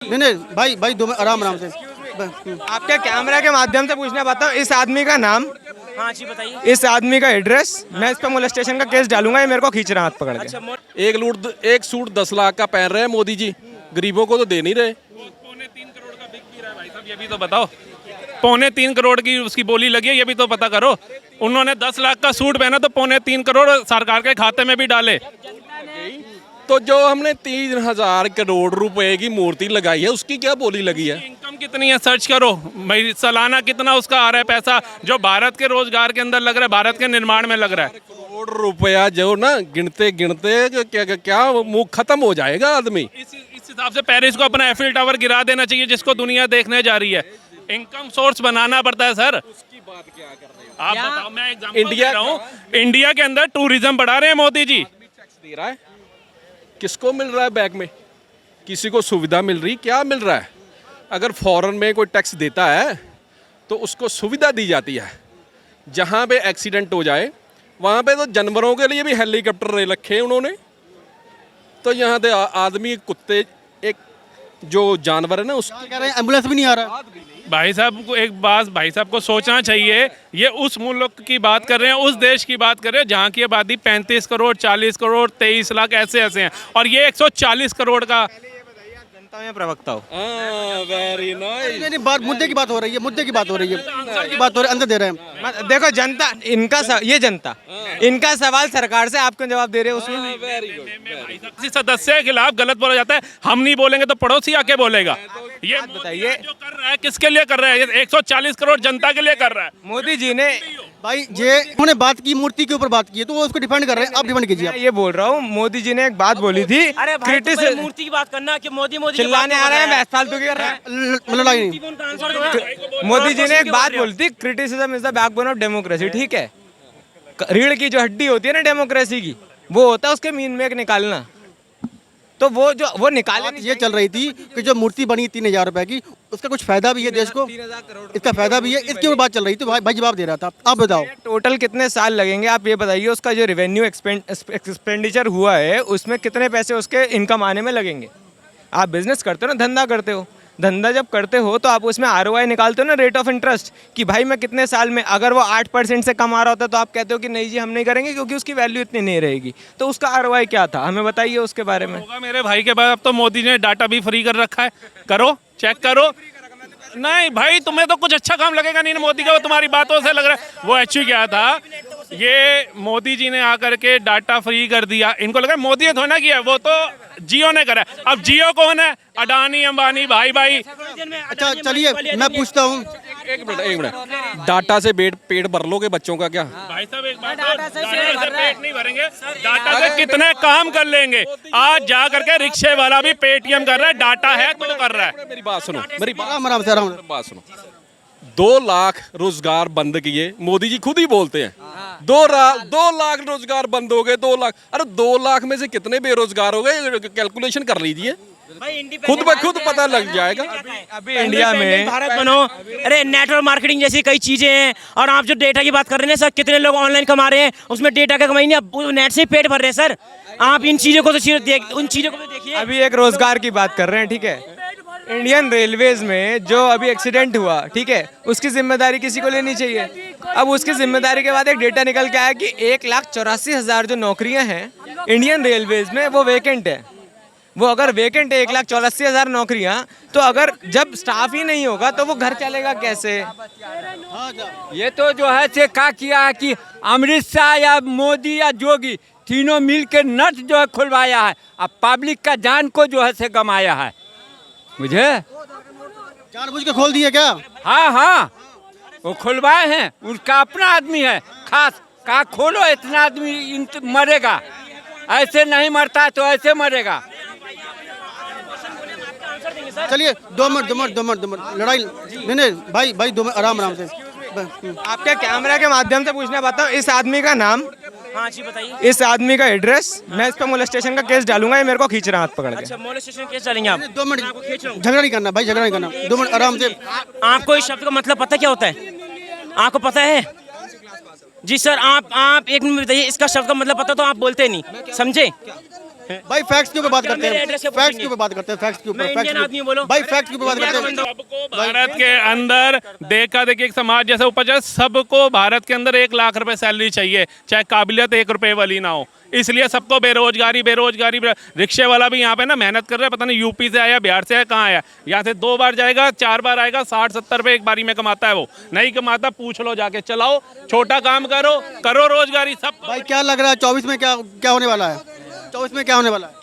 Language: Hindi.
नहीं भाई भाई दो आराम आराम से। आपके कैमरा के माध्यम से पूछना चाहता हूँ, इस आदमी का नाम, हाँ जी बताइए। इस आदमी का एड्रेस, मैं इस पर मोलेस्टेशन का केस डालूंगा, ये मेरे को खींच रहा है हाथ पकड़ के। एक सूट 10 लाख का पहन रहे हैं मोदी जी, गरीबों को तो दे नहीं रहे। पौने 3 करोड़ का बिक भी रहा है भाई साहब, ये भी तो बताओ। पौने 3 करोड़ की उसकी बोली लगी है, ये भी तो पता करो। उन्होंने 10 लाख का सूट पहना तो पौने 3 करोड़ सरकार के खाते में भी डाले। तो जो हमने 3,000 करोड़ रुपए की मूर्ति लगाई है उसकी क्या बोली लगी है? इनकम कितनी है सर्च करो भाई, सालाना कितना उसका आ रहा है पैसा, जो भारत के रोजगार के अंदर लग रहा है, भारत के निर्माण में लग रहा है। करोड़ रुपया जो ना गिनते गिनते क्या मुंह खत्म हो जाएगा आदमी। इस हिसाब से पेरिस को अपना एफिल टावर गिरा देना चाहिए, जिसको दुनिया देखने जा रही है। इनकम सोर्स बनाना पड़ता है सर। उसकी बात क्या कर रहे हो? आप बताओ, मैं एग्जांपल दे रहा हूँ। इंडिया के अंदर टूरिज्म बढ़ा रहे हैं मोदी जी। टैक्स दे रहा है, किसको मिल रहा है? बैग में किसी को सुविधा मिल रही, क्या मिल रहा है? अगर फॉरेन में कोई टैक्स देता है तो उसको सुविधा दी जाती है। जहाँ पे एक्सीडेंट हो जाए वहाँ पे तो जानवरों के लिए भी हेलीकॉप्टर रखे हैं उन्होंने। तो यहाँ पे आदमी, कुत्ते, एक जो जानवर है ना उसकी कह रहे हैं एम्बुलेंस भी नहीं आ रहा। भाई साहब को एक बात, भाई साहब को सोचना चाहिए। ये उस मुल्क की बात कर रहे हैं, उस देश की बात कर रहे हैं जहाँ की आबादी 35 करोड़, 40 करोड़, 23 लाख ऐसे ऐसे हैं, और ये 140 करोड़ का। जनता में प्रवक्ता हो। Very nice. नहीं बात मुद्दे की बात हो रही है, मुद्दे की बात हो रही है, आंसर की बात हो रही है, अंदर दे रहे हैं। देखो जनता, ये जनता, इनका सवाल सरकार से, आप क्यों जवाब दे रहे हो उसमें? किसी सदस्य के खिलाफ गलत बोला जाता है, हम नहीं बोलेंगे तो पड़ोसी आके बोलेगा। ये बताइए, जो कर रहा है किसके लिए कर रहा है? ये 140 करोड़ जनता के लिए कर रहा है। मोदी जी ने, भाई ये उन्होंने बात की, मूर्ति के ऊपर बात की है तो वो उसको डिफेंड कर रहे हैं। आप डिफेंड कीजिए। मैं ये बोल रहा हूँ, मोदी जी ने एक बात बोली थी, अरे भाई तो मूर्ति की बात करना कि मोदी मोदी चिल्लाने आ रहे हैं, बहस फालतू की कर रहे हैं। लड़ाई नहीं। मोदी जी ने एक बात बोली थी, criticism is the backbone of democracy, ठीक है? रीढ़ की जो हड्डी होती है ना डेमोक्रेसी की, वो होता है उसके मीन में एक निकालना। तो वो निकाले नहीं। ये चल रही थी कि जो मूर्ति बनी 3,000 रुपए की, उसका कुछ फायदा भी है देश को, इसका फायदा भी है, इसके ऊपर बात चल रही थी। भाई जवाब दे रहा था, आप बताओ। टोटल कितने साल लगेंगे आप ये बताइए, उसका जो रेवेन्यू एक्सपेंडिचर हुआ है उसमें कितने पैसे उसके इनकम आने में लगेंगे? आप बिजनेस करते हो ना, धंधा करते हो, धंधा जब करते हो तो आप उसमें ROI निकालते हो ना, रेट ऑफ इंटरेस्ट, कि भाई मैं कितने साल में, अगर वो 8% से कम आ रहा होता तो आप कहते हो कि नहीं जी हम नहीं करेंगे क्योंकि उसकी वैल्यू इतनी नहीं रहेगी। तो उसका ROI क्या था, हमें बताइए उसके बारे में। होगा मेरे भाई के बाद। अब तो मोदी ने डाटा भी फ्री कर रखा है, करो चेक करो। नहीं भाई, तुम्हें तो कुछ अच्छा काम लगेगा नहीं ना मोदी का, वो तुम्हारी बातों से लग रहा है। वो एक्चुअली क्या था, ये मोदी जी ने आकर के डाटा फ्री कर दिया। इनको लगा मोदी ने थोड़ा ना किया, वो तो जियो ने करा। अब जियो कौन है? अडानी अंबानी भाई भाई। अच्छा चलिए मैं पूछता हूँ, एक मिनट, डाटा से पेट भर लोगे बच्चों का क्या? भाई साहब एक बात, डाटा से पेट नहीं भरेंगे, डाटा से कितने काम कर लेंगे। आज जा करके रिक्शे वाला भी पेटीएम कर रहा है, डाटा है तो कर रहा है। मेरी बात सुनो, मेरी आराम से आराम से। बात सुनो। 2 लाख रोजगार बंद किए, मोदी जी खुद ही बोलते हैं। 2 लाख रोजगार बंद हो गए, 2 लाख। अरे 2 लाख में से कितने बेरोजगार हो गए, कैलकुलेशन कर लीजिए, खुद ब खुद पता लग जाएगा। अभी इंडिया में भारत बनो। अरे नेटवर्क मार्केटिंग जैसी कई चीजें हैं, और आप जो डेटा की बात कर रहे हैं सर, कितने लोग ऑनलाइन कमा रहे हैं, उसमें डेटा का कमाई नहीं, अब नेट से पेट भर रहे हैं सर। आप इन चीजों को तो उन चीजों को भी देखिए। अभी एक रोजगार की बात कर रहे हैं, ठीक है? इंडियन रेलवेज में जो अभी एक्सीडेंट हुआ, ठीक है, उसकी जिम्मेदारी किसी को लेनी चाहिए। अब उसकी जिम्मेदारी के बाद एक डेटा निकल के आया कि 1,84,000 जो नौकरियां हैं इंडियन रेलवेज में वो वेकेंट है। वो अगर वेकेंट है 1,84,000 नौकरियां, तो अगर जब स्टाफ ही नहीं होगा तो वो घर चलेगा कैसे? ये तो जो है से क्या किया है कि अमित शाह या मोदी या जोगी तीनों मिल के नट जो है खुलवाया है, अब पब्लिक का जान को जो है से गमाया है, मुझे जानबूझ के खोल दिए क्या? हाँ, वो खुलवाए हैं, उसका अपना आदमी है खास। कहा खोलो, इतना आदमी मरेगा, ऐसे नहीं मरता है तो ऐसे मरेगा। चलिए 2 मिनट लड़ाई नहीं भाई 2 मिनट आराम से। आपके कैमरा के माध्यम से पूछना चाहता हूँ, इस आदमी का नाम, हाँ जी बताइए। इस आदमी का एड्रेस, मैं इस पर मोलेस्टेशन का केस डालूंगा, ये मेरे को खींच रहा है हाथ पकड़ के। अच्छा मोलेस्टेशन केस चलेंगे आप? 2 मिनट, झगड़ा नहीं करना भाई, झगड़ा नहीं करना। 2 मिनट आराम से। आपको इस शब्द का मतलब पता क्या होता है? आपको पता है? जी सर, आप 1 मिनट बताइए, इसका शब्द का मतलब पता तो आप बोलते नहीं, समझे? भाई फैक्ट्स के ऊपर बात करते मेरे हैं, एड्रेस से फैक्ट्स पूछेंगे। के ऊपर बात करते हैं, फैक्ट्स के ऊपर, मैं फैक्ट्स इंडियन के आदमी हूँ, बोलो। ऊपर भाई फैक्ट्स के ऊपर बात इंडिया करते हैं। का सबको भारत के अंदर देखा देखी एक समाज जैसे उपज है, सबको भारत के अंदर 1 लाख रुपए सैलरी चाहिए, चाहे काबिलियत 1 रुपए वाली ना हो। इसलिए सबको बेरोजगारी बेरोजगारी रिक्शे वाला भी यहाँ पे ना मेहनत कर रहा है, पता नहीं यूपी से आया बिहार से आया कहाँ आया, यहाँ से 2 बार जाएगा 4 बार आएगा, 60-70 रुपए एक बारी में कमाता है, वो नहीं कमाता पूछ लो जाके, चलाओ छोटा काम करो रोजगारी सब। भाई क्या लग रहा है 24 में क्या क्या होने वाला है? 24 में क्या होने वाला है?